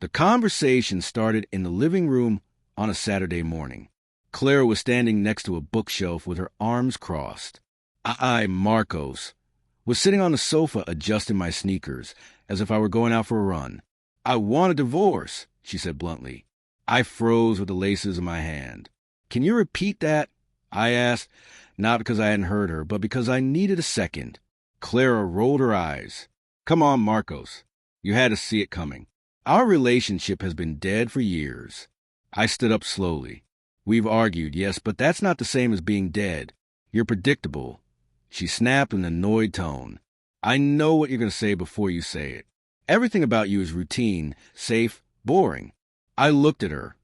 The conversation started in the living room on a Saturday morning. Clara was standing next to a bookshelf with her arms crossed. I, Marcos, was sitting on the sofa adjusting my sneakers as if I were going out for a run. "I want a divorce," she said bluntly. I froze with the laces in my hand. "Can you repeat that?" I asked, not because I hadn't heard her, but because I needed a second. Clara rolled her eyes. "Come on, Marcos. You had to see it coming. Our relationship has been dead for years." I stood up slowly. "We've argued, yes, but that's not the same as being dead. You're predictable." She snapped in an annoyed tone. "I know what you're going to say before you say it. Everything about you is routine, safe, boring." I looked at her,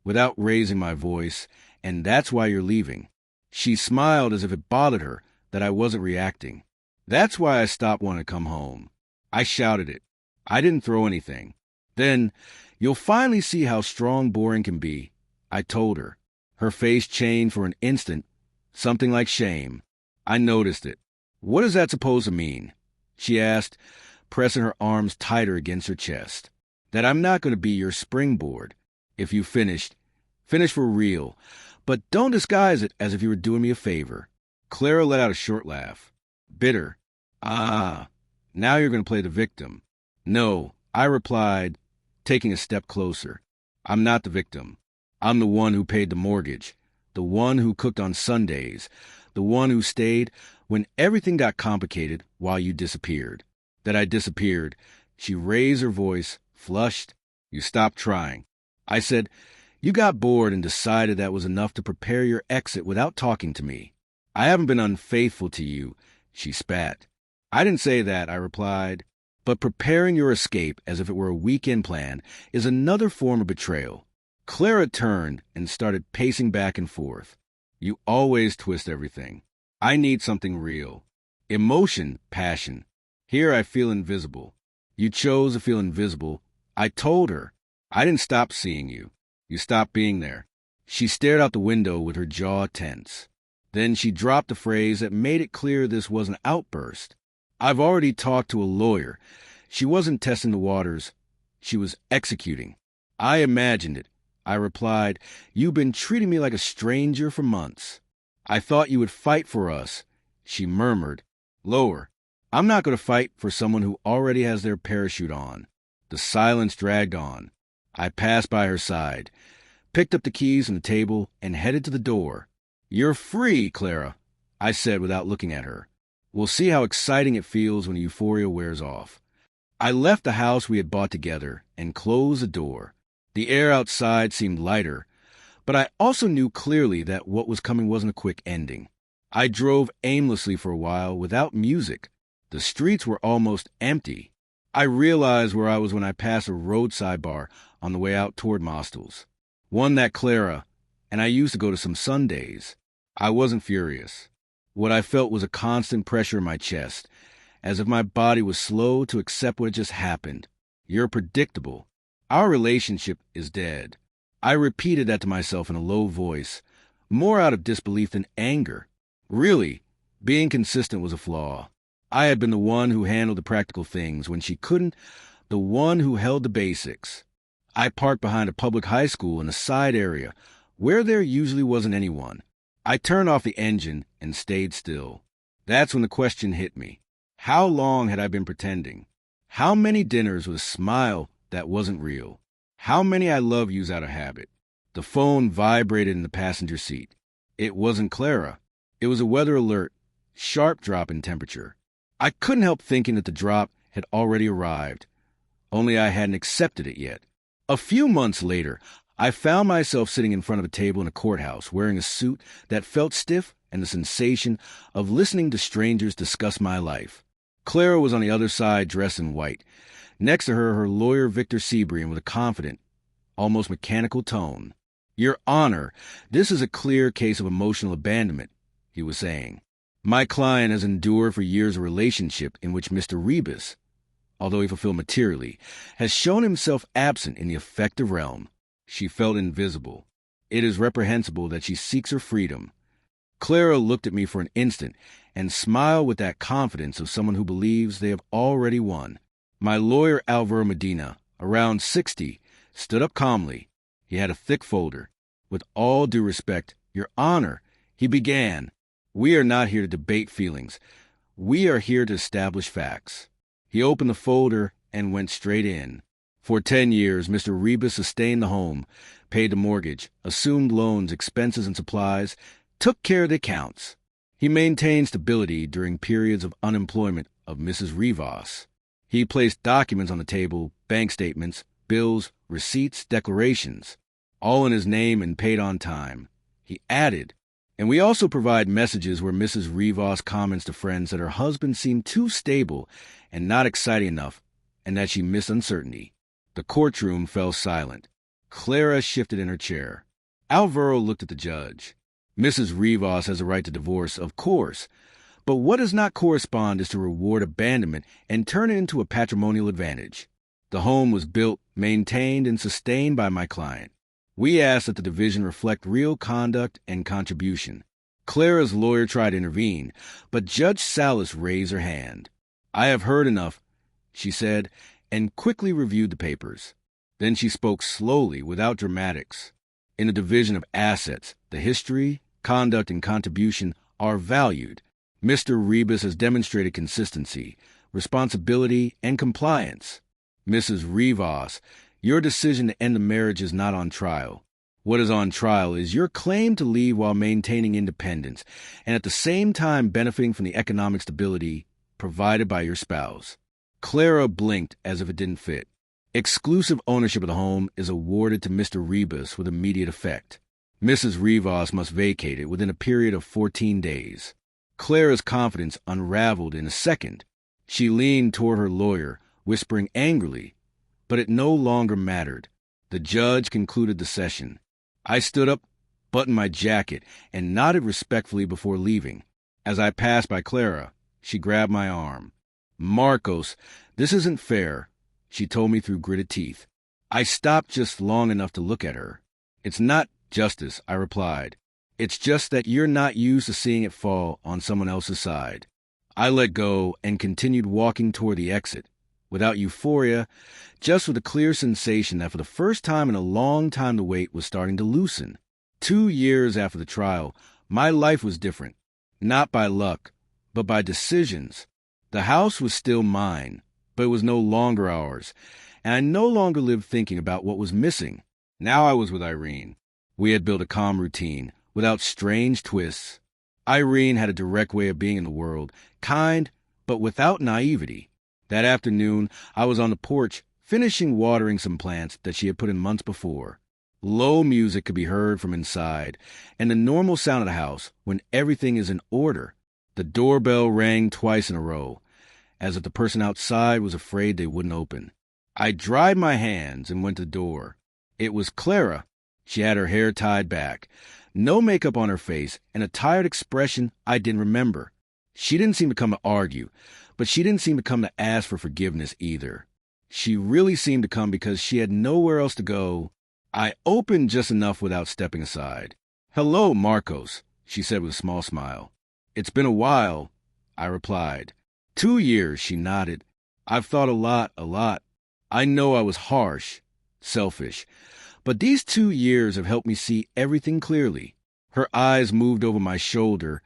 without raising my voice, "And that's why you're leaving." She smiled as if it bothered her that I wasn't reacting. "That's why I stopped wanting to come home." I shouted it. I didn't throw anything. "Then you'll finally see how strong boring can be," I told her. Her face changed for an instant, something like shame. I noticed it. "What is that supposed to mean?" she asked, pressing her arms tighter against her chest. "That I'm not going to be your springboard. If you finish for real. But don't disguise it as if you were doing me a favor." Clara let out a short laugh. Bitter. "Ah, now you're going to play the victim." "No," I replied, taking a step closer. "I'm not the victim. I'm the one who paid the mortgage, the one who cooked on Sundays, the one who stayed when everything got complicated while you disappeared." That I disappeared. She raised her voice, flushed. "You stopped trying." I said, "You got bored and decided that was enough to prepare your exit without talking to me." "I haven't been unfaithful to you," she spat. "I didn't say that," I replied. "But preparing your escape as if it were a weekend plan is another form of betrayal." Clara turned and started pacing back and forth. "You always twist everything. I need something real. Emotion, passion. Here I feel invisible." "You chose to feel invisible." I told her. "I didn't stop seeing you. You stopped being there." She stared out the window with her jaw tense. Then she dropped a phrase that made it clear this was an outburst. "I've already talked to a lawyer." She wasn't testing the waters. She was executing. "I imagined it." I replied, "You've been treating me like a stranger for months." "I thought you would fight for us." She murmured. Lower. "I'm not going to fight for someone who already has their parachute on." The silence dragged on. I passed by her side, picked up the keys from the table, and headed to the door. "You're free, Clara," I said without looking at her. "We'll see how exciting it feels when euphoria wears off." I left the house we had bought together and closed the door. The air outside seemed lighter, but I also knew clearly that what was coming wasn't a quick ending. I drove aimlessly for a while without music. The streets were almost empty. I realized where I was when I passed a roadside bar on the way out toward Mostel's. One that Clara and I used to go to some Sundays. I wasn't furious. What I felt was a constant pressure in my chest, as if my body was slow to accept what had just happened. "You're predictable. Our relationship is dead." I repeated that to myself in a low voice, more out of disbelief than anger. Really, being consistent was a flaw. I had been the one who handled the practical things when she couldn't, the one who held the basics. I parked behind a public high school in a side area where there usually wasn't anyone. I turned off the engine and stayed still. That's when the question hit me. How long had I been pretending? How many dinners with a smile that wasn't real? How many I love yous out of habit? The phone vibrated in the passenger seat. It wasn't Clara. It was a weather alert, sharp drop in temperature. I couldn't help thinking that the drop had already arrived, only I hadn't accepted it yet. A few months later, I found myself sitting in front of a table in a courthouse, wearing a suit that felt stiff and the sensation of listening to strangers discuss my life. Clara was on the other side, dressed in white. Next to her, her lawyer, Victor Seabrian, with a confident, almost mechanical tone. "Your Honor, this is a clear case of emotional abandonment," he was saying. "My client has endured for years a relationship in which Mr. Rebus, although he fulfilled materially, has shown himself absent in the affective realm." She felt invisible. It is reprehensible that she seeks her freedom. Clara looked at me for an instant and smiled with that confidence of someone who believes they have already won. My lawyer, Alvaro Medina, around 60, stood up calmly. He had a thick folder. "With all due respect, Your Honor," he began, "we are not here to debate feelings. We are here to establish facts." He opened the folder and went straight in. "For 10 years, Mr. Rebus sustained the home, paid the mortgage, assumed loans, expenses, and supplies, took care of the accounts. He maintained stability during periods of unemployment of Mrs. Rivas. He placed documents on the table, bank statements, bills, receipts, declarations, all in his name and paid on time." He added, "And we also provide messages where Mrs. Rivas comments to friends that her husband seemed too stable and not exciting enough, and that she missed uncertainty." The courtroom fell silent. Clara shifted in her chair. Alvaro looked at the judge. "Mrs. Rivas has a right to divorce, of course, but what does not correspond is to reward abandonment and turn it into a patrimonial advantage. The home was built, maintained, and sustained by my client. We ask that the division reflect real conduct and contribution." Clara's lawyer tried to intervene, but Judge Salas raised her hand. "I have heard enough," she said, and quickly reviewed the papers. Then she spoke slowly, without dramatics. "In the division of assets, the history, conduct, and contribution are valued. Mr. Rebus has demonstrated consistency, responsibility, and compliance. Mrs. Rivas, your decision to end the marriage is not on trial. What is on trial is your claim to leave while maintaining independence and at the same time benefiting from the economic stability provided by your spouse." Clara blinked as if it didn't fit. "Exclusive ownership of the home is awarded to Mr. Rebus with immediate effect. Mrs. Rivas must vacate it within a period of 14 days. Clara's confidence unraveled in a second. She leaned toward her lawyer, whispering angrily, but it no longer mattered. The judge concluded the session. I stood up, buttoned my jacket, and nodded respectfully before leaving. As I passed by Clara, she grabbed my arm. "Marcos, this isn't fair," she told me through gritted teeth. I stopped just long enough to look at her. "It's not justice," I replied. "It's just that you're not used to seeing it fall on someone else's side." I let go and continued walking toward the exit, without euphoria, just with a clear sensation that for the first time in a long time the weight was starting to loosen. 2 years after the trial, my life was different, not by luck, but by decisions. The house was still mine, but it was no longer ours, and I no longer lived thinking about what was missing. Now I was with Irene. We had built a calm routine, without strange twists. Irene had a direct way of being in the world, kind, but without naivety. That afternoon, I was on the porch, finishing watering some plants that she had put in months before. Low music could be heard from inside, and the normal sound of the house when everything is in order. The doorbell rang twice in a row, as if the person outside was afraid they wouldn't open. I dried my hands and went to the door. It was Clara. She had her hair tied back, no makeup on her face, and a tired expression I didn't remember. She didn't seem to come to argue, but she didn't seem to come to ask for forgiveness either. She really seemed to come because she had nowhere else to go. I opened just enough without stepping aside. "Hello, Marcos," she said with a small smile. "It's been a while," I replied. 2 years, she nodded. "I've thought a lot. I know I was harsh, selfish, but these 2 years have helped me see everything clearly." Her eyes moved over my shoulder,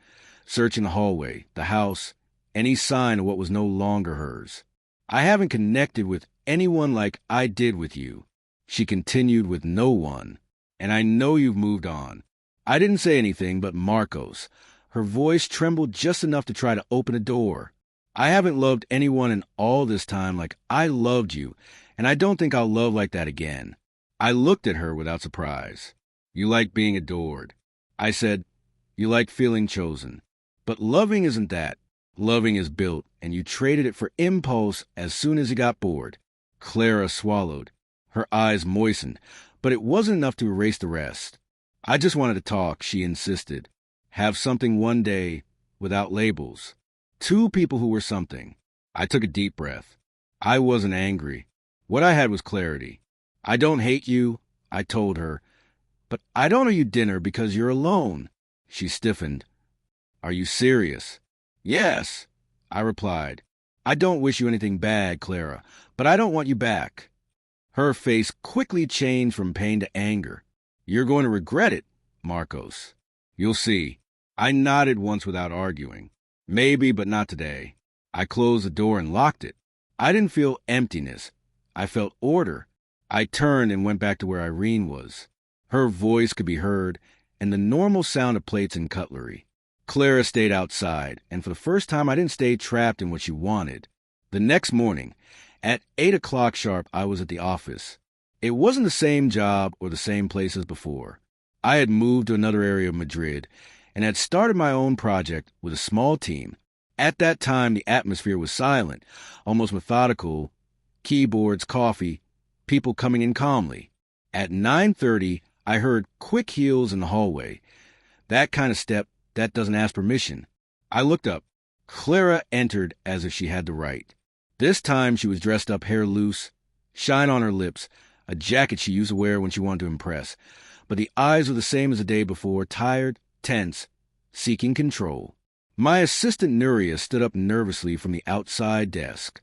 searching the hallway, the house, any sign of what was no longer hers. "I haven't connected with anyone like I did with you," she continued, "with no one. And I know you've moved on." I didn't say anything, but Marcos. Her voice trembled just enough to try to open a door. "I haven't loved anyone in all this time like I loved you, and I don't think I'll love like that again." I looked at her without surprise. "You like being adored." I said, "You like feeling chosen. But loving isn't that. Loving is built, and you traded it for impulse as soon as you got bored." Clara swallowed. Her eyes moistened, but it wasn't enough to erase the rest. "I just wanted to talk," she insisted. "Have something one day, without labels. 2 people who were something." I took a deep breath. I wasn't angry. What I had was clarity. "I don't hate you," I told her, "but I don't owe you dinner because you're alone." She stiffened. "Are you serious?" "Yes," I replied. "I don't wish you anything bad, Clara, but I don't want you back." Her face quickly changed from pain to anger. "You're going to regret it, Marcos." "You'll see." I nodded once without arguing. "Maybe, but not today." I closed the door and locked it. I didn't feel emptiness. I felt order. I turned and went back to where Irene was. Her voice could be heard, and the normal sound of plates and cutlery. Clara stayed outside, and for the first time I didn't stay trapped in what she wanted. The next morning, at 8 o'clock sharp, I was at the office. It wasn't the same job or the same place as before. I had moved to another area of Madrid and had started my own project with a small team. At that time, the atmosphere was silent, almost methodical, keyboards, coffee, people coming in calmly. At 9:30, I heard quick heels in the hallway. That kind of step that doesn't ask permission. I looked up. Clara entered as if she had the right. This time she was dressed up, hair loose, shine on her lips, a jacket she used to wear when she wanted to impress. But the eyes were the same as the day before, tired, tense, seeking control. My assistant Nuria stood up nervously from the outside desk.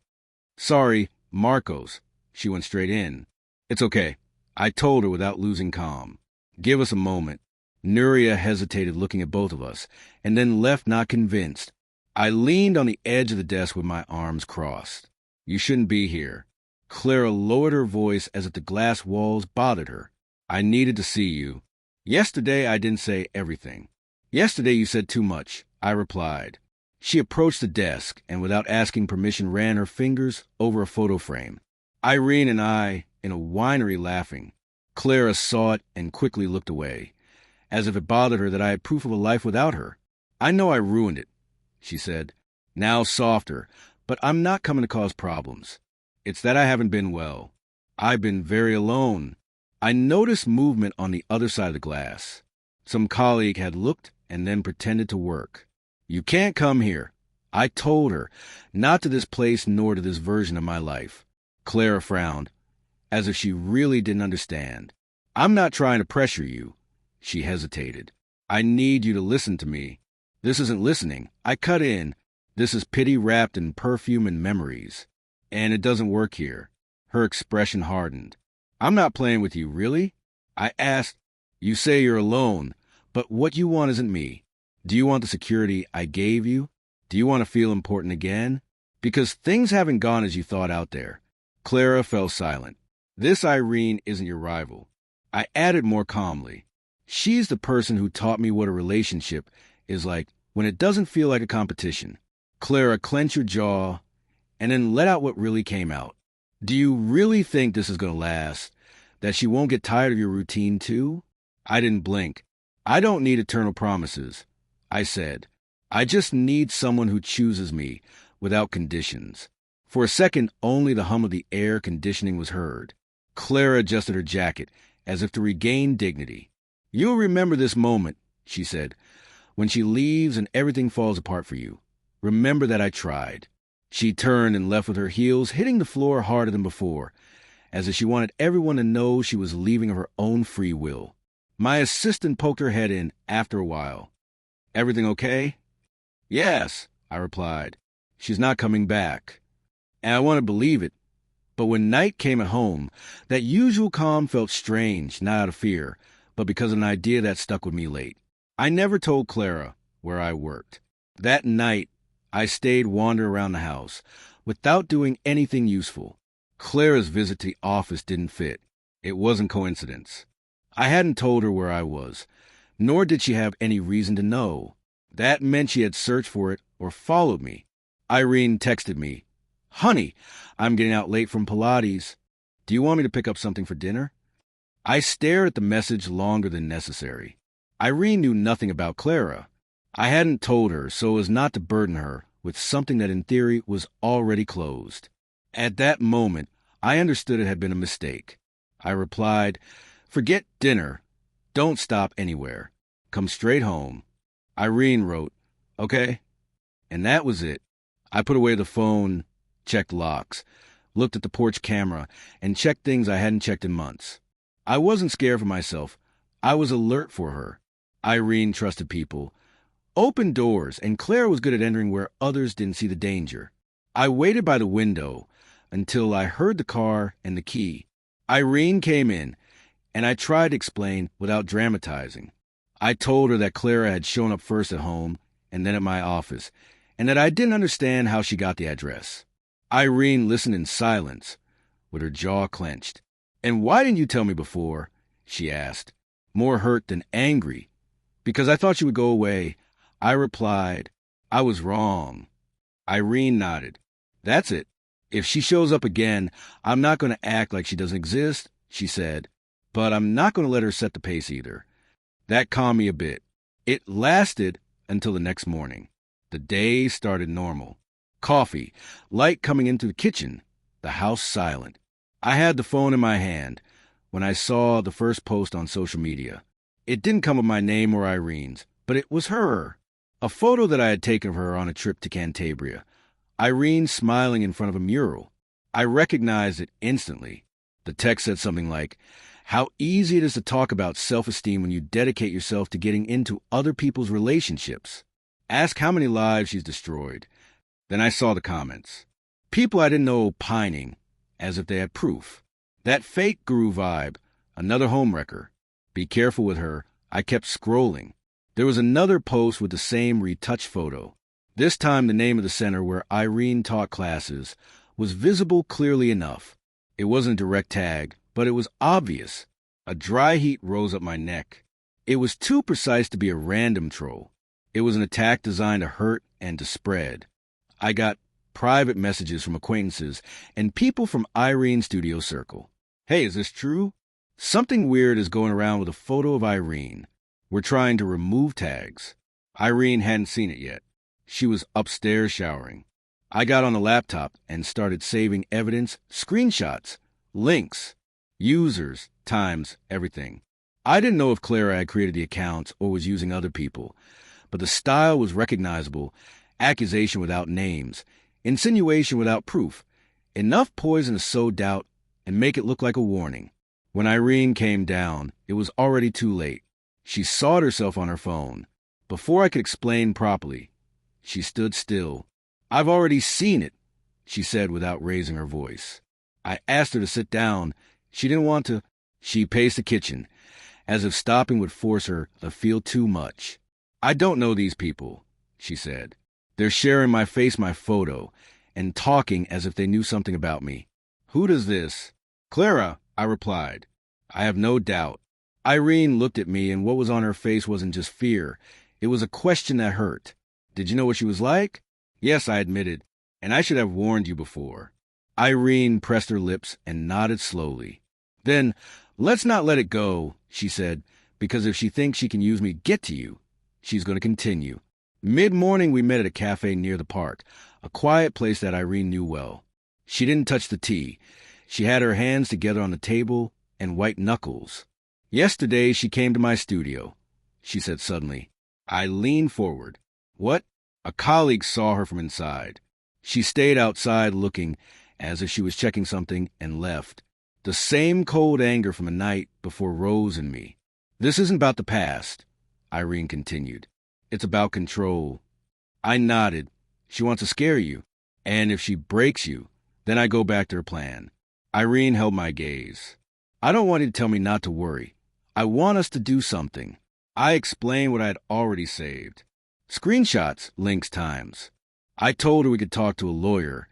"Sorry, Marcos." She went straight in. "It's okay," I told her without losing calm. "Give us a moment." Nuria hesitated, looking at both of us, and then left not convinced. I leaned on the edge of the desk with my arms crossed. "You shouldn't be here." Clara lowered her voice as if the glass walls bothered her. "I needed to see you. Yesterday I didn't say everything." "Yesterday you said too much," I replied. She approached the desk and without asking permission ran her fingers over a photo frame. Irene and I, in a winery, laughing. Clara saw it and quickly looked away, as if it bothered her that I had proof of a life without her. "I know I ruined it," she said, now softer, "but I'm not coming to cause problems. It's that I haven't been well. I've been very alone." I noticed movement on the other side of the glass. Some colleague had looked and then pretended to work. "You can't come here." I told her, "Not to this place nor to this version of my life." Clara frowned, as if she really didn't understand. "I'm not trying to pressure you." She hesitated. "I need you to listen to me." "This isn't listening." I cut in. "This is pity wrapped in perfume and memories. And it doesn't work here." Her expression hardened. "I'm not playing with you, really?" I asked. "You say you're alone, but what you want isn't me. Do you want the security I gave you? Do you want to feel important again? Because things haven't gone as you thought out there." Clara fell silent. "This Irene isn't your rival." I added more calmly. "She's the person who taught me what a relationship is like when it doesn't feel like a competition." Clara, clench your jaw and then let out what really came out. "Do you really think this is going to last? That she won't get tired of your routine too?" I didn't blink. "I don't need eternal promises," I said. "I just need someone who chooses me without conditions." For a second, only the hum of the air conditioning was heard. Clara adjusted her jacket as if to regain dignity. "You'll remember this moment," she said, "when she leaves and everything falls apart for you. Remember that I tried." She turned and left with her heels hitting the floor harder than before, as if she wanted everyone to know she was leaving of her own free will. My assistant poked her head in after a while. "Everything okay?" "Yes," I replied. "She's not coming back." And I wanted to believe it. But when night came at home, that usual calm felt strange, not out of fear, but because of an idea that stuck with me late. I never told Clara where I worked. That night, I stayed wandering around the house, without doing anything useful. Clara's visit to the office didn't fit. It wasn't coincidence. I hadn't told her where I was, nor did she have any reason to know. That meant she had searched for it or followed me. Irene texted me, "Honey, I'm getting out late from Pilates. Do you want me to pick up something for dinner?" I stared at the message longer than necessary. Irene knew nothing about Clara. I hadn't told her so as not to burden her with something that in theory was already closed. At that moment, I understood it had been a mistake. I replied, "Forget dinner. Don't stop anywhere. Come straight home." Irene wrote, "Okay." And that was it. I put away the phone, checked locks, looked at the porch camera, and checked things I hadn't checked in months. I wasn't scared for myself. I was alert for her. Irene trusted people, opened doors, and Claire was good at entering where others didn't see the danger. I waited by the window until I heard the car and the key. Irene came in, and I tried to explain without dramatizing. I told her that Clara had shown up first at home and then at my office, and that I didn't understand how she got the address. Irene listened in silence, with her jaw clenched. "And why didn't you tell me before?" she asked, more hurt than angry. "Because I thought you would go away." I replied, "I was wrong." Irene nodded. "That's it. If she shows up again, I'm not going to act like she doesn't exist," she said. "But I'm not going to let her set the pace either." That calmed me a bit. It lasted until the next morning. The day started normal. Coffee, light coming into the kitchen, the house silent. I had the phone in my hand when I saw the first post on social media. It didn't come with my name or Irene's, but it was her. A photo that I had taken of her on a trip to Cantabria. Irene smiling in front of a mural. I recognized it instantly. The text said something like, "How easy it is to talk about self-esteem when you dedicate yourself to getting into other people's relationships. Ask how many lives she's destroyed." Then I saw the comments. People I didn't know opining, as if they had proof. That fake guru vibe, another homewrecker. Be careful with her. I kept scrolling. There was another post with the same retouched photo. This time the name of the center where Irene taught classes was visible clearly enough. It wasn't a direct tag, but it was obvious. A dry heat rose up my neck. It was too precise to be a random troll. It was an attack designed to hurt and to spread. I got private messages from acquaintances and people from Irene's studio circle. "Hey, is this true? Something weird is going around with a photo of Irene. We're trying to remove tags." Irene hadn't seen it yet. She was upstairs showering. I got on the laptop and started saving evidence, screenshots, links, users, times, everything. I didn't know if Clara had created the accounts or was using other people, but the style was recognizable. Accusation without names, insinuation without proof, enough poison to sow doubt and make it look like a warning. When Irene came down, it was already too late. She sawed herself on her phone. Before I could explain properly, she stood still. "I've already seen it," she said without raising her voice. I asked her to sit down. She didn't want to. She paced the kitchen, as if stopping would force her to feel too much. "I don't know these people," she said. "They're sharing my face, my photo, and talking as if they knew something about me." "Who does this?" "Clara," I replied. "I have no doubt." Irene looked at me, and what was on her face wasn't just fear. It was a question that hurt. "Did you know what she was like?" "Yes," I admitted, "and I should have warned you before." Irene pressed her lips and nodded slowly. "Then, let's not let it go," she said, "because if she thinks she can use me to get to you, she's going to continue." Mid-morning, we met at a cafe near the park, a quiet place that Irene knew well. She didn't touch the tea. She had her hands together on the table and white knuckles. "Yesterday, she came to my studio," she said suddenly. I leaned forward. "What?" A colleague saw her from inside. She stayed outside looking as if she was checking something and left. The same cold anger from the night before rose in me. "This isn't about the past," Irene continued. "It's about control." I nodded. "She wants to scare you. And if she breaks you, then I go back to her plan." Irene held my gaze. "I don't want you to tell me not to worry. I want us to do something." I explained what I had already saved. Screenshots, links, times. I told her we could talk to a lawyer,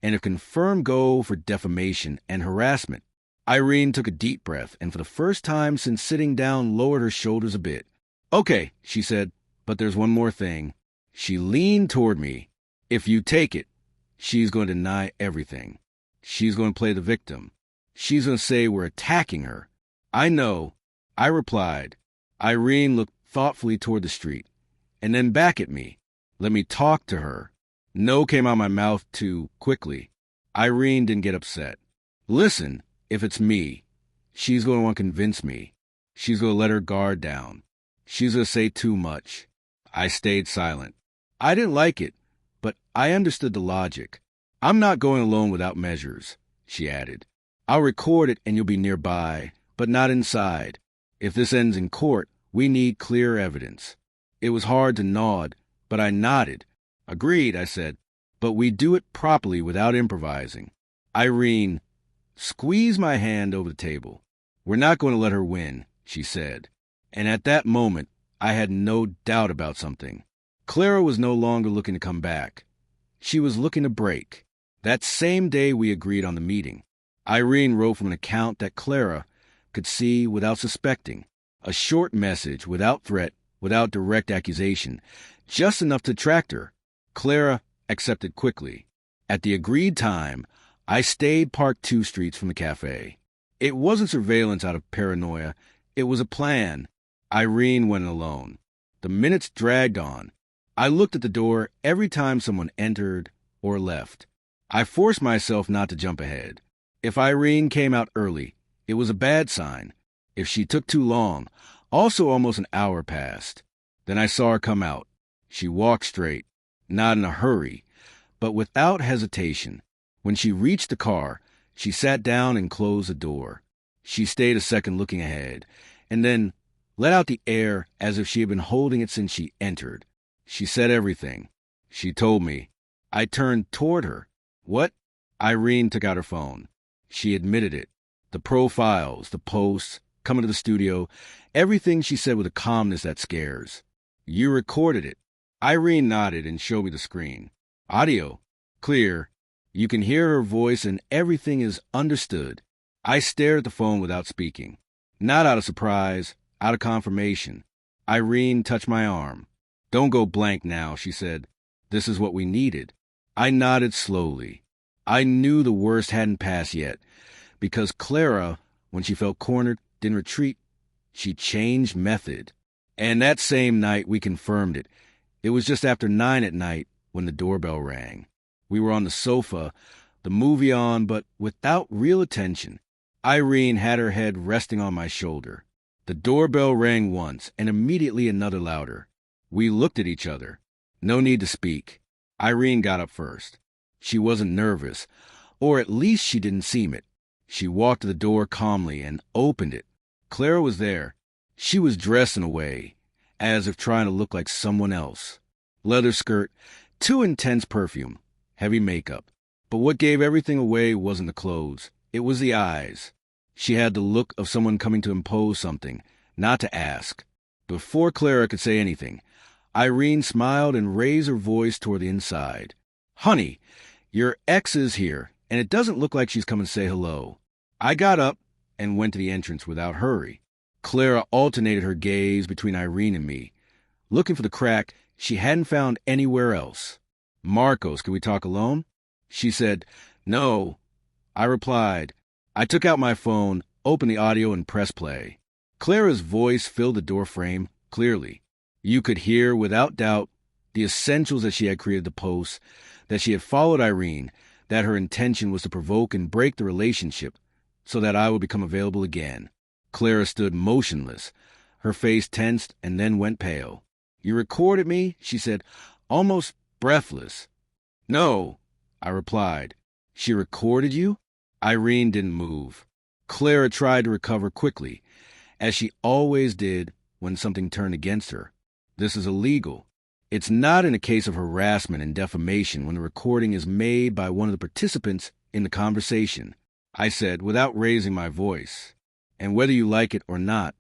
and if confirmed, go for defamation and harassment. Irene took a deep breath, and for the first time since sitting down, lowered her shoulders a bit. "Okay," she said, "but there's one more thing." She leaned toward me. "If you take it, she's going to deny everything. She's going to play the victim. She's going to say we're attacking her." "I know," I replied. Irene looked thoughtfully toward the street, and then back at me. "Let me talk to her." "No" came out of my mouth too quickly. Irene didn't get upset. "Listen, if it's me, she's going to want to convince me. She's going to let her guard down. She's going to say too much." I stayed silent. I didn't like it, but I understood the logic. "I'm not going alone without measures," she added. "I'll record it and you'll be nearby, but not inside. If this ends in court, we need clear evidence." It was hard to nod, but I nodded. "Agreed," I said, "but we do it properly without improvising." Irene, squeezed my hand over the table. "We're not going to let her win," she said. And at that moment, I had no doubt about something. Clara was no longer looking to come back. She was looking to break. That same day we agreed on the meeting. Irene wrote from an account that Clara could see without suspecting. A short message, without threat, without direct accusation, just enough to attract her. Clara accepted quickly. At the agreed time, I stayed parked 2 streets from the cafe. It wasn't surveillance out of paranoia. It was a plan. Irene went alone. The minutes dragged on. I looked at the door every time someone entered or left. I forced myself not to jump ahead. If Irene came out early, it was a bad sign. If she took too long, also almost an hour passed. Then I saw her come out. She walked straight, not in a hurry, but without hesitation. When she reached the car, she sat down and closed the door. She stayed a second looking ahead, and then let out the air as if she had been holding it since she entered. She said everything. She told me. I turned toward her. "What?" Irene took out her phone. She admitted it. The profiles, the posts, coming to the studio, everything she said with a calmness that scares. "You recorded it." Irene nodded and showed me the screen. "Audio. Clear. You can hear her voice and everything is understood." I stared at the phone without speaking. Not out of surprise, out of confirmation. Irene touched my arm. "Don't go blank now," she said. "This is what we needed." I nodded slowly. I knew the worst hadn't passed yet, because Clara, when she felt cornered, didn't retreat. She changed method. And that same night we confirmed it. It was just after 9 at night when the doorbell rang. We were on the sofa, the movie on, but without real attention. Irene had her head resting on my shoulder. The doorbell rang once, and immediately another louder. We looked at each other. No need to speak. Irene got up first. She wasn't nervous, or at least she didn't seem it. She walked to the door calmly and opened it. Clara was there. She was dressed in a way, as if trying to look like someone else. Leather skirt, too intense perfume, heavy makeup. But what gave everything away wasn't the clothes. It was the eyes. She had the look of someone coming to impose something, not to ask. Before Clara could say anything, Irene smiled and raised her voice toward the inside. "Honey, your ex is here, and it doesn't look like she's come to say hello." I got up and went to the entrance without hurry. Clara alternated her gaze between Irene and me, looking for the crack she hadn't found anywhere else. "Marcos, can we talk alone?" She said, "No." I replied. I took out my phone, opened the audio, and pressed play. Clara's voice filled the doorframe clearly. You could hear, without doubt, the essentials that she had created the post, that she had followed Irene, that her intention was to provoke and break the relationship so that I would become available again. Clara stood motionless, her face tensed and then went pale. "You recorded me?" she said, almost breathless. "No," I replied. "She recorded you?" Irene didn't move. Clara tried to recover quickly, as she always did when something turned against her. "This is illegal. It's not in a case of harassment and defamation when the recording is made by one of the participants in the conversation," I said without raising my voice. "And whether you like it or not,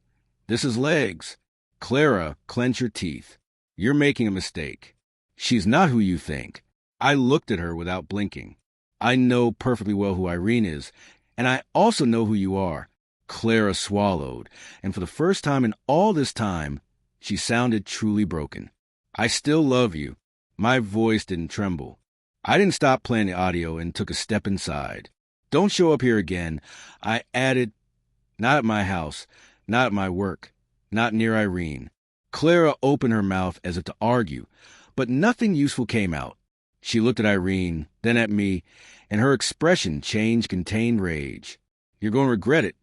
this is legs." Clara clenched her teeth. "You're making a mistake. She's not who you think." I looked at her without blinking. "I know perfectly well who Irene is, and I also know who you are." Clara swallowed, and for the first time in all this time, she sounded truly broken. "I still love you." My voice didn't tremble. I didn't stop playing the audio and took a step inside. "Don't show up here again," I added. "Not at my house, not at my work, not near Irene." Clara opened her mouth as if to argue, but nothing useful came out. She looked at Irene, then at me, and her expression changed contained rage. "You're going to regret it."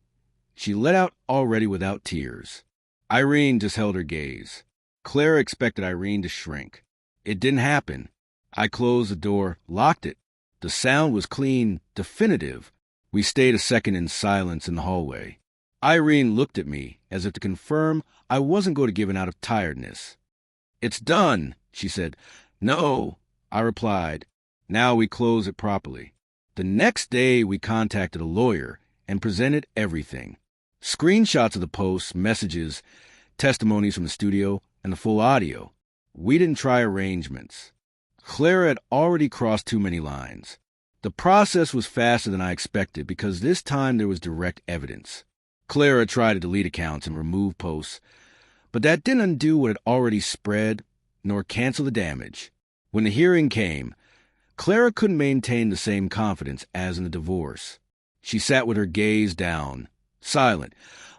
She let out already without tears. Irene just held her gaze. Clara expected Irene to shrink. It didn't happen. I closed the door, locked it. The sound was clean, definitive. We stayed a second in silence in the hallway. Irene looked at me as if to confirm I wasn't going to give in out of tiredness. "It's done," she said. "No," I replied. "Now we close it properly." The next day, we contacted a lawyer and presented everything. Screenshots of the posts, messages, testimonies from the studio, and the full audio. We didn't try arrangements. Clara had already crossed too many lines. The process was faster than I expected because this time there was direct evidence. Clara tried to delete accounts and remove posts, but that didn't undo what had already spread, nor cancel the damage. When the hearing came, Clara couldn't maintain the same confidence as in the divorce. She sat with her gaze down, silent,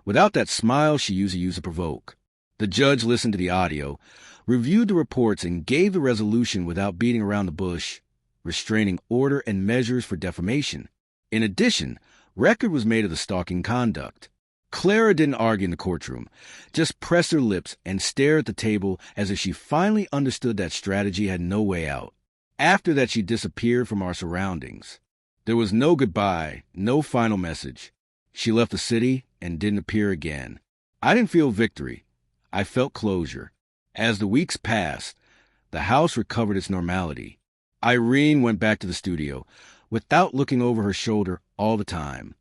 without that smile she usually used to provoke. The judge listened to the audio, reviewed the reports, and gave the resolution without beating around the bush, restraining order and measures for defamation. In addition, record was made of the stalking conduct. Clara didn't argue in the courtroom, just pressed her lips and stared at the table as if she finally understood that strategy had no way out. After that, she disappeared from our surroundings. There was no goodbye, no final message. She left the city and didn't appear again. I didn't feel victory. I felt closure. As the weeks passed, the house recovered its normality. Irene went back to the studio, without looking over her shoulder all the time.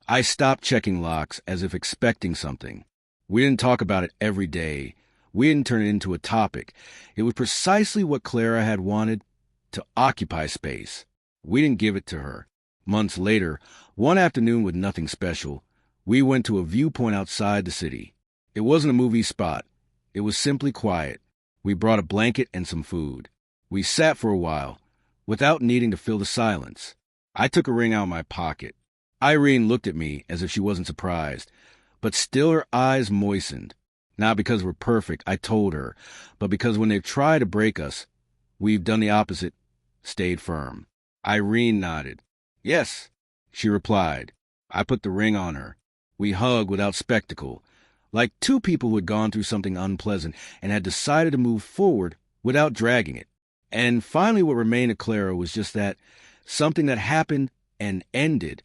I stopped checking locks as if expecting something. We didn't talk about it every day. We didn't turn it into a topic. It was precisely what Clara had wanted, to occupy space. We didn't give it to her. Months later, one afternoon with nothing special, we went to a viewpoint outside the city. It wasn't a movie spot. It was simply quiet. We brought a blanket and some food. We sat for a while, without needing to fill the silence. I took a ring out of my pocket. Irene looked at me as if she wasn't surprised, but still her eyes moistened. Not because we're perfect, I told her, but because when they've tried to break us, we've done the opposite, stayed firm. Irene nodded. Yes, she replied. I put the ring on her. We hugged without spectacle, like two people who had gone through something unpleasant and had decided to move forward without dragging it. And finally what remained of Clara was just that, something that happened and ended.